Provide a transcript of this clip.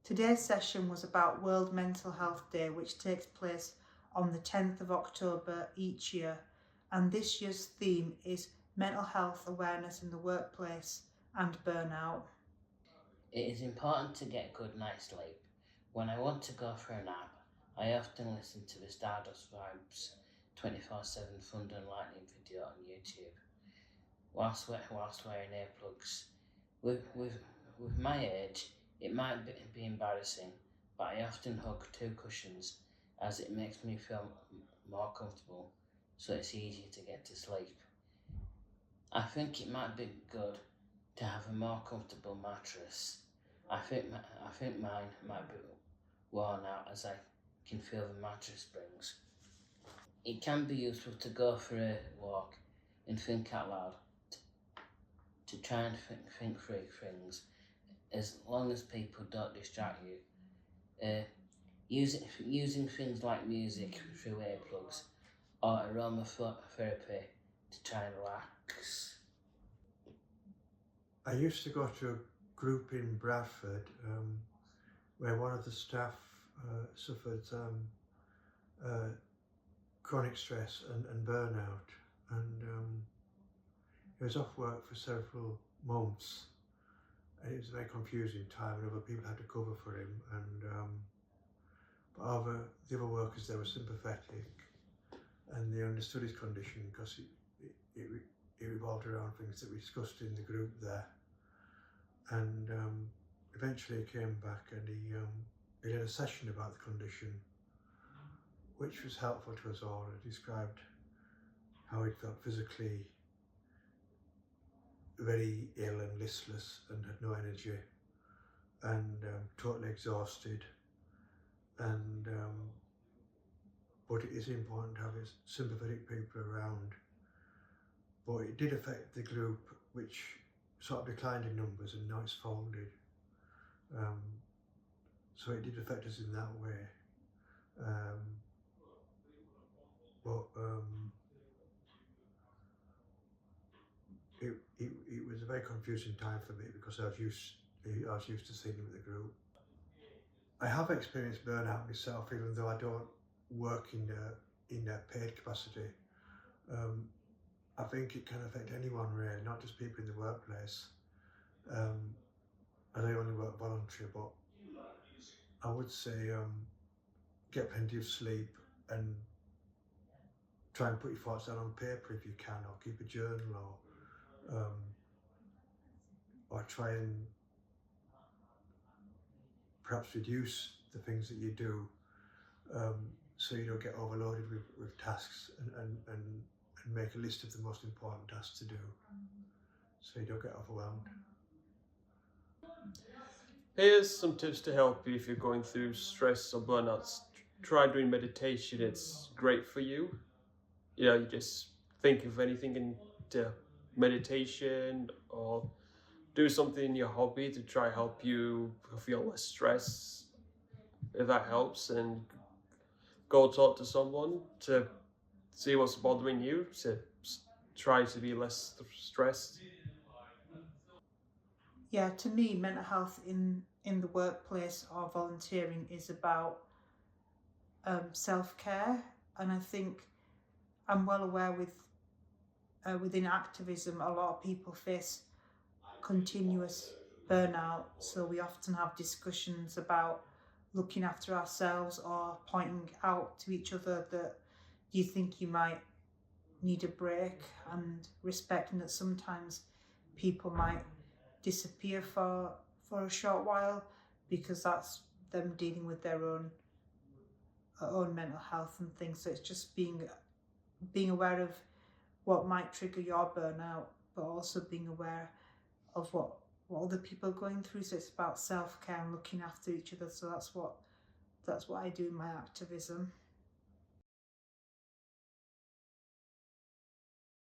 Today's session was about World Mental Health Day, which takes place on the 10th of October each year, and this year's theme is mental health awareness in the workplace and burnout. It is important to get a good night's sleep. When I want to go for a nap, I often listen to the Stardust Vibes 24/7 Thunder and Lightning video on YouTube, whilst wearing earplugs. With my age, it might be embarrassing, but I often hug two cushions as it makes me feel more comfortable, so it's easier to get to sleep. I think it might be good to have a more comfortable mattress. I think mine might be worn out as I can feel the mattress springs. It can be useful to go for a walk and think out loud, to try and think through things, as long as people don't distract you. Using things like music through earplugs or aromatherapy to try and relax. I used to go to a group in Bradford where one of the staff suffered chronic stress and burnout, and he was off work for several months, and it was a very confusing time, and other people had to cover for him, and but the other workers there were sympathetic, and they understood his condition because it revolved around things that we discussed in the group there. And eventually he came back and he had a session about the condition, which was helpful to us all. It described how he felt physically very ill and listless and had no energy and totally exhausted. And but it is important to have sympathetic people around. But it did affect the group, which sort of declined in numbers, and now it's folded. So it did affect us in that way. It was a very confusing time for me because I was used to seeing him with the group. I have experienced burnout myself, even though I don't work in a paid capacity. I think it can affect anyone really, not just people in the workplace. And I only work voluntary, but I would say get plenty of sleep and try and put your thoughts down on paper if you can, or keep a journal, or try and perhaps reduce the things that you do, so you don't get overloaded with tasks, and make a list of the most important tasks to do, so you don't get overwhelmed. Here's some tips to help you if you're going through stress or burnouts. Try doing meditation. It's great for you. You just think of anything into meditation, or do something in your hobby to try help you feel less stress, if that helps, and go talk to someone to see what's bothering you, to try to be less stressed. Yeah, to me, mental health in the workplace or volunteering is about self-care, and I think I'm well aware within activism a lot of people face continuous burnout, so we often have discussions about looking after ourselves or pointing out to each other that you think you might need a break, and respecting that sometimes people might disappear for a short while because that's them dealing with their own mental health and things. So it's just being aware of what might trigger your burnout, but also being aware of what other people are going through. So it's about self-care and looking after each other. So that's what I do in my activism.